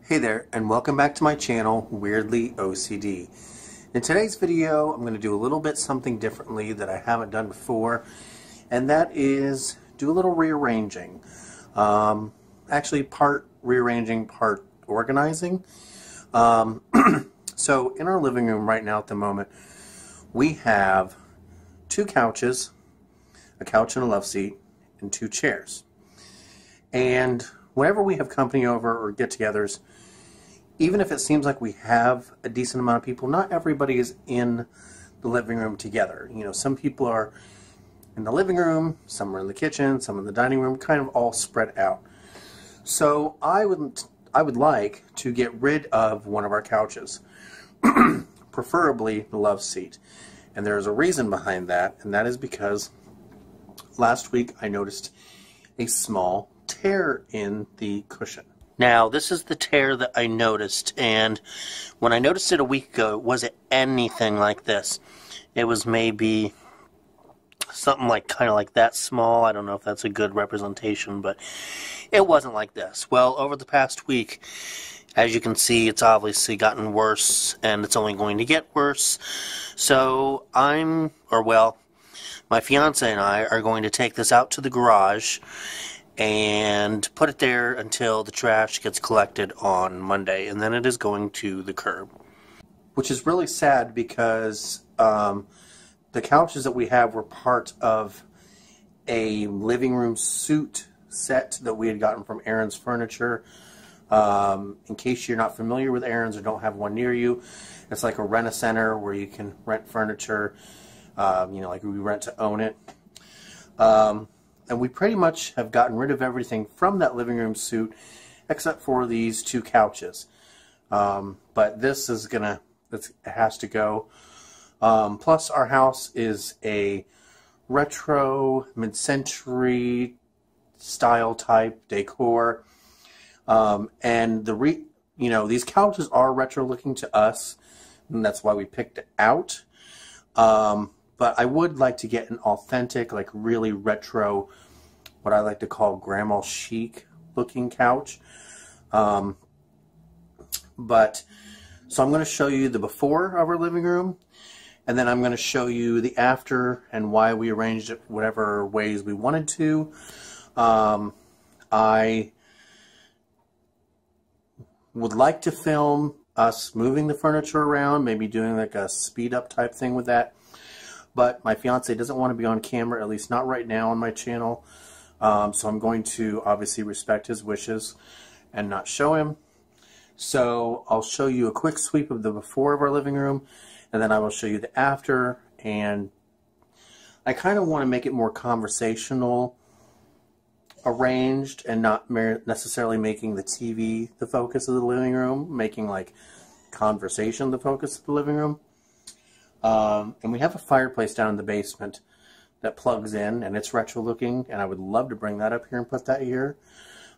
Hey there, and welcome back to my channel, Weirdly OCD. In today's video, I'm going to do a little bit something differently that I haven't done before, and that is do a little rearranging. Actually, part rearranging, part organizing. So in our living room right now at the moment, we have two couches, a couch and a love seat, and two chairs. And whenever we have company over or get-togethers, even if it seems like we have a decent amount of people, not everybody is in the living room together. You know, some people are in the living room, some are in the kitchen, some in the dining room, kind of all spread out. So I would like to get rid of one of our couches, preferably the love seat. And there's a reason behind that, and that is because last week I noticed a small tear in the cushion. Now, this is the tear that I noticed, and when I noticed it a week ago, it wasn't anything like this. It was maybe something like kind of like that small. I don't know if that's a good representation, but it wasn't like this. Well, over the past week, as you can see, it's obviously gotten worse, and it's only going to get worse. So my fiance and I are going to take this out to the garage and put it there until the trash gets collected on Monday, and then it is going to the curb. Which is really sad because the couches that we have were part of a living room suite set that we had gotten from Aaron's Furniture. In case you're not familiar with Aaron's or don't have one near you, it's like a rent-a-center where you can rent furniture, you know, like we rent to own it. And we pretty much have gotten rid of everything from that living room suite except for these two couches. But this is it has to go. Plus our house is a retro, mid-century style type decor. And these couches are retro looking to us, and that's why we picked it out. But I would like to get an authentic, like really retro, what I like to call grandma chic looking couch. So I'm going to show you the before of our living room, and then I'm going to show you the after and why we arranged it whatever ways we wanted to. I would like to film us moving the furniture around, maybe doing like a speed up type thing with that. But my fiance doesn't want to be on camera, at least not right now on my channel. So I'm going to obviously respect his wishes and not show him. So I'll show you a quick sweep of the before of our living room, and then I will show you the after. And I kind of want to make it more conversational arranged and not necessarily making the TV the focus of the living room, making like conversation the focus of the living room. And we have a fireplace down in the basement that plugs in, and it's retro looking, and I would love to bring that up here and put that here,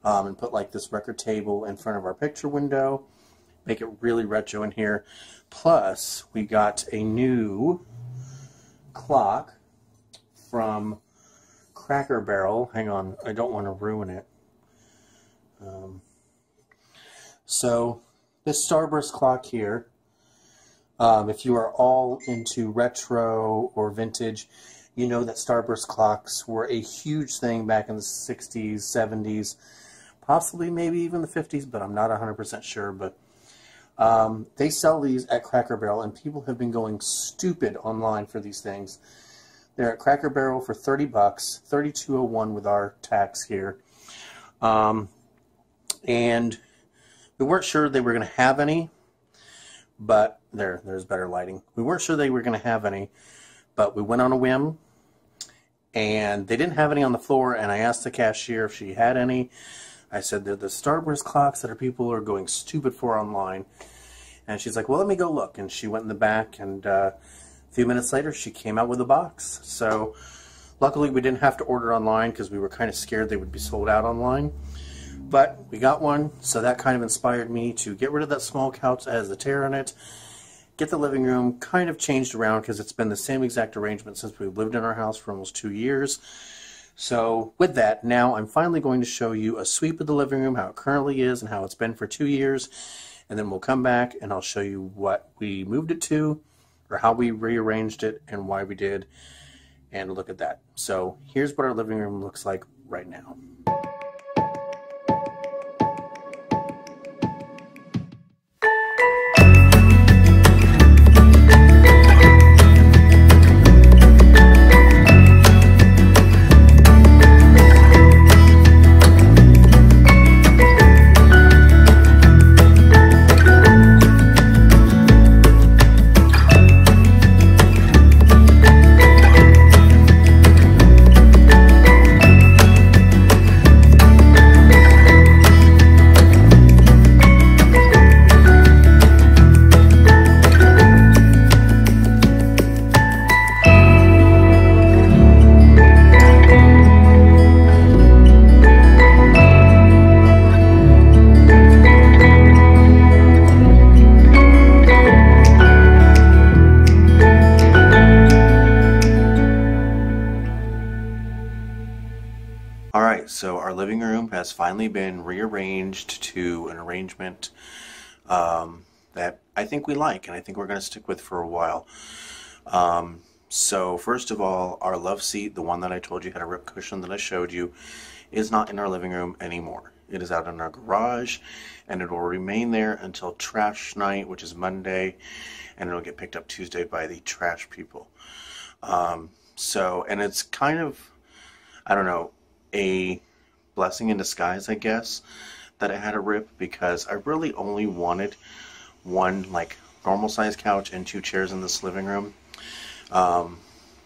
and put like this record table in front of our picture window, make it really retro in here. Plus we got a new clock from Cracker Barrel. Hang on, I don't want to ruin it. So this Starburst clock here, if you are all into retro or vintage, you know that Starburst clocks were a huge thing back in the 60s, 70s, possibly maybe even the 50s, but I'm not 100% sure. But they sell these at Cracker Barrel, and people have been going stupid online for these things. They're at Cracker Barrel for $30, $32.01 with our tax here. And we weren't sure they were going to have any, but there's better lighting. We weren't sure they were going to have any, but we went on a whim, and they didn't have any on the floor, and I asked the cashier if she had any. I said, they're the Starburst clocks that people are going stupid for online. And she's like, well, let me go look. And she went in the back, and a few minutes later, she came out with a box. So luckily, we didn't have to order online because we were kind of scared they would be sold out online. But we got one, so that kind of inspired me to get rid of that small couch that has the tear in it, get the living room kind of changed around because it's been the same exact arrangement since we've lived in our house for almost 2 years. So with that, now I'm finally going to show you a sweep of the living room, how it currently is and how it's been for 2 years. And then we'll come back and I'll show you what we moved it to, or how we rearranged it and why we did, and look at that. So here's what our living room looks like right now. Alright, so our living room has finally been rearranged to an arrangement that I think we like and I think we're going to stick with for a while. So first of all, our love seat, the one that I told you had a rip cushion that I showed you, is not in our living room anymore. It is out in our garage, and it will remain there until trash night, which is Monday, and it'll get picked up Tuesday by the trash people. And it's kind of, I don't know, a blessing in disguise, I guess, that it had a rip, because I really only wanted one like normal size couch and 2 chairs in this living room,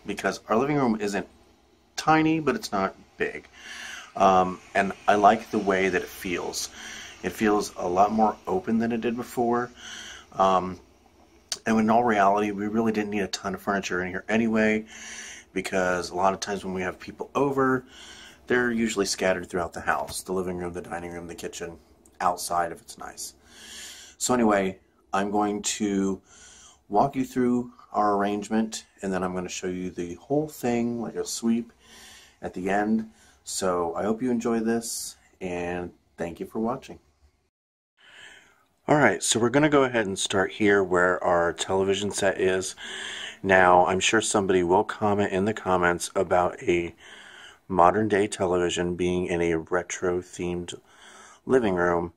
because our living room isn't tiny, but it's not big, and I like the way that it feels. It feels a lot more open than it did before, and in all reality, we really didn't need a ton of furniture in here anyway, because a lot of times when we have people over, they're usually scattered throughout the house. The living room, the dining room, the kitchen, outside if it's nice. So anyway, I'm going to walk you through our arrangement, and then I'm going to show you the whole thing like a sweep at the end. So I hope you enjoy this, and thank you for watching. Alright, so we're going to go ahead and start here where our television set is. Now, I'm sure somebody will comment in the comments about a modern day television being in a retro themed living room.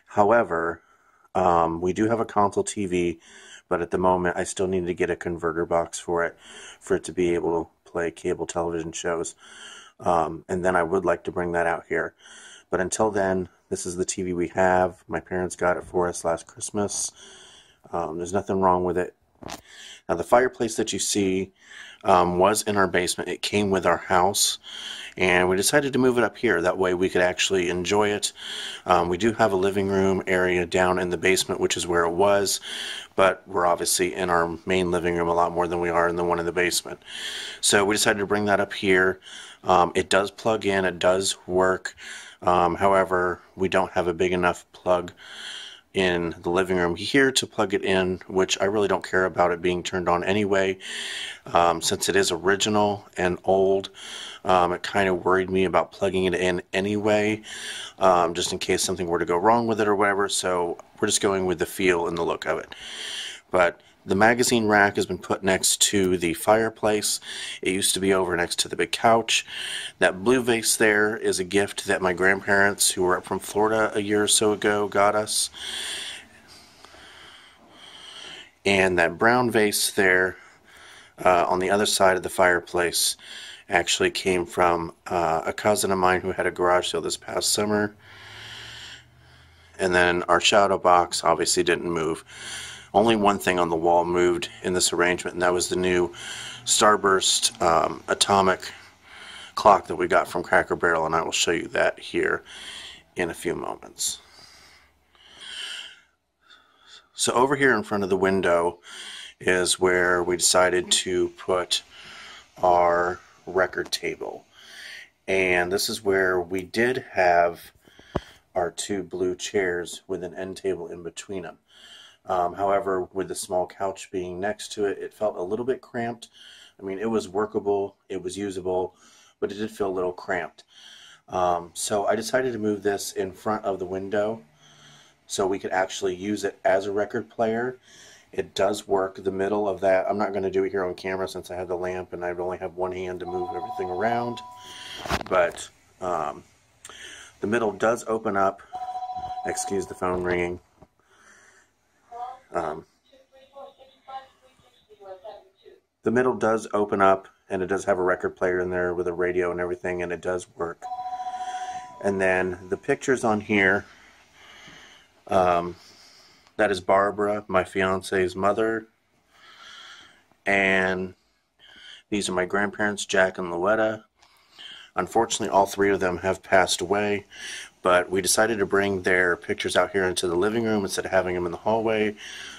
However, we do have a console TV, but at the moment I still need to get a converter box for it to be able to play cable television shows, and then I would like to bring that out here. But until then, this is the TV we have. My parents got it for us last Christmas. There's nothing wrong with it. Now, the fireplace that you see was in our basement. It came with our house, and we decided to move it up here. That way we could actually enjoy it. We do have a living room area down in the basement, which is where it was, but we're obviously in our main living room a lot more than we are in the one in the basement. So we decided to bring that up here. It does plug in. It does work. However, we don't have a big enough plug in the living room here to plug it in, which I really don't care about it being turned on anyway. Since it is original and old, it kind of worried me about plugging it in anyway, just in case something were to go wrong with it or whatever. So we're just going with the feel and the look of it. But the magazine rack has been put next to the fireplace. It used to be over next to the big couch. That blue vase there is a gift that my grandparents, who were up from Florida a year or so ago, got us. And that brown vase there on the other side of the fireplace actually came from a cousin of mine who had a garage sale this past summer. And then our shadow box obviously didn't move. Only one thing on the wall moved in this arrangement, and that was the new Starburst atomic clock that we got from Cracker Barrel, and I will show you that here in a few moments. So over here in front of the window is where we decided to put our record table, and this is where we did have our 2 blue chairs with an end table in between them. However, with the small couch being next to it, it felt a little bit cramped. I mean, it was workable, it was usable, but it did feel a little cramped. So I decided to move this in front of the window so we could actually use it as a record player. It does work. The middle of that, I'm not going to do it here on camera since I have the lamp and I only have one hand to move everything around. But the middle does open up. Excuse the phone ringing. The middle does open up, and it does have a record player in there with a radio and everything, and it does work. And then the pictures on here, that is Barbara, my fiance's mother, and these are my grandparents, Jack and Louetta. Unfortunately, all three of them have passed away, but we decided to bring their pictures out here into the living room instead of having them in the hallway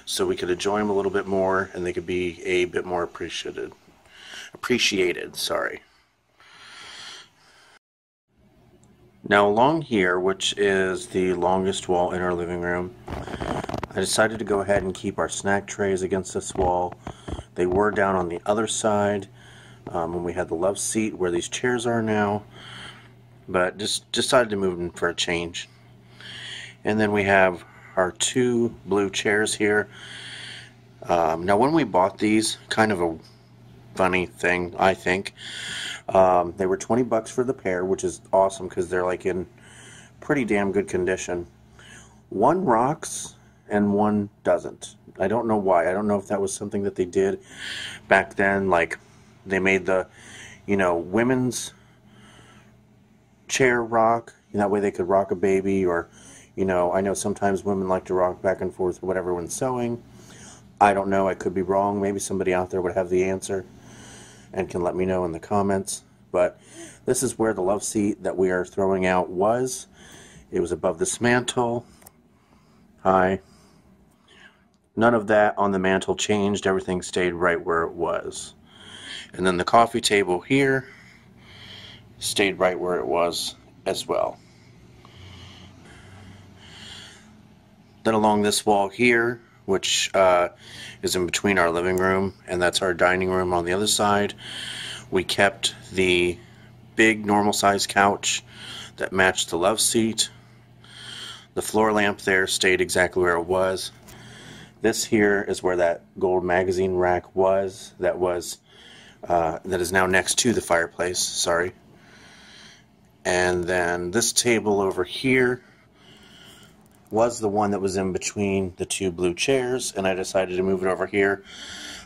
so we could enjoy them a little bit more and they could be a bit more appreciated. Now along here, which is the longest wall in our living room, I decided to go ahead and keep our snack trays against this wall. They were down on the other side when we had the love seat where these chairs are now, but just decided to move them for a change. And then we have our two blue chairs here. Now when we bought these, kind of a funny thing, I think, they were 20 bucks for the pair, which is awesome because they're like in pretty damn good condition. One rocks and one doesn't. I don't know why. I don't know if that was something that they did back then, like they made the, you know, women's chair rock, that way they could rock a baby, or, you know, I know sometimes women like to rock back and forth or whatever when sewing. I don't know, I could be wrong. Maybe somebody out there would have the answer and can let me know in the comments. But this is where the love seat that we are throwing out was. It was above this mantle. Hi. None of that on the mantle changed. Everything stayed right where it was. And then the coffee table here stayed right where it was as well. Then along this wall here, which is in between our living room and that's our dining room on the other side, we kept the big normal size couch that matched the love seat. The floor lamp there stayed exactly where it was. This here is where that gold magazine rack was, that is now next to the fireplace, sorry. And then this table over here was the one that was in between the two blue chairs, and I decided to move it over here.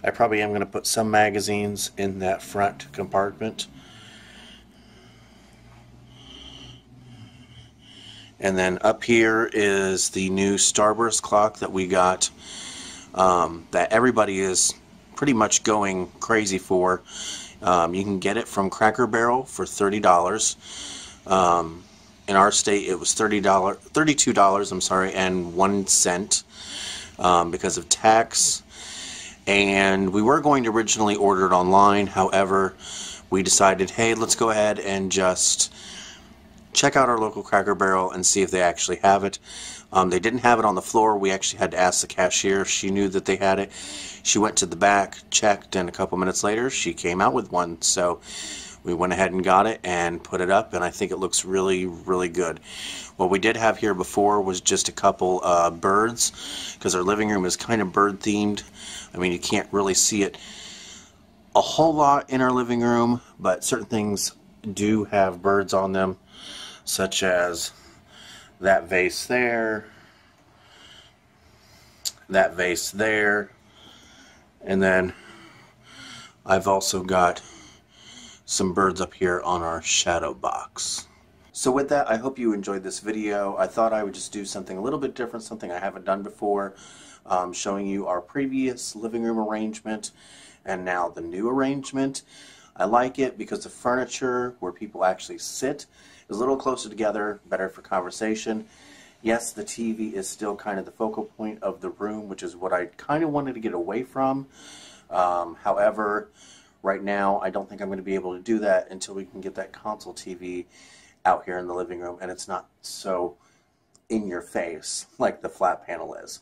I probably am going to put some magazines in that front compartment. And then up here is the new Starburst clock that we got, that everybody is pretty much going crazy for. You can get it from Cracker Barrel for $30. In our state it was $32, I'm sorry, and 1 cent because of tax. And we were going to originally order it online, however we decided, hey, let's go ahead and just check out our local Cracker Barrel and see if they actually have it. They didn't have it on the floor. We actually had to ask the cashier if she knew that they had it. She went to the back, checked, and a couple minutes later she came out with one. So we went ahead and got it and put it up, and I think it looks really, really good. What we did have here before was just a couple birds, because our living room is kind of bird themed. I mean, you can't really see it a whole lot in our living room, but certain things do have birds on them, such as that vase there, that vase there, and then I've also got some birds up here on our shadow box. So with that, I hope you enjoyed this video. I thought I would just do something a little bit different, something I haven't done before, showing you our previous living room arrangement and now the new arrangement. I like it because the furniture where people actually sit is a little closer together, better for conversation. Yes, the TV is still kind of the focal point of the room, which is what I kind of wanted to get away from. However, right now I don't think I'm going to be able to do that until we can get that console TV out here in the living room and it's not so in your face like the flat panel is.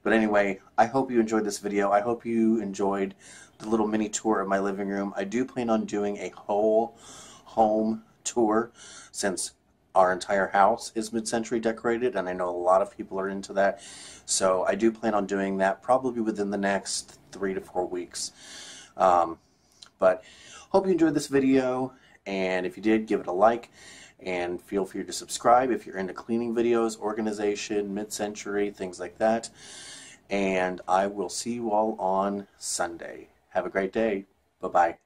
But anyway, I hope you enjoyed this video. I hope you enjoyed the little mini tour of my living room. I do plan on doing a whole home tour, since our entire house is mid-century decorated, and I know a lot of people are into that. So I do plan on doing that probably within the next 3 to 4 weeks. But hope you enjoyed this video, and if you did, give it a like, and feel free to subscribe if you're into cleaning videos, organization, mid-century, things like that. And I will see you all on Sunday. Have a great day. Bye-bye.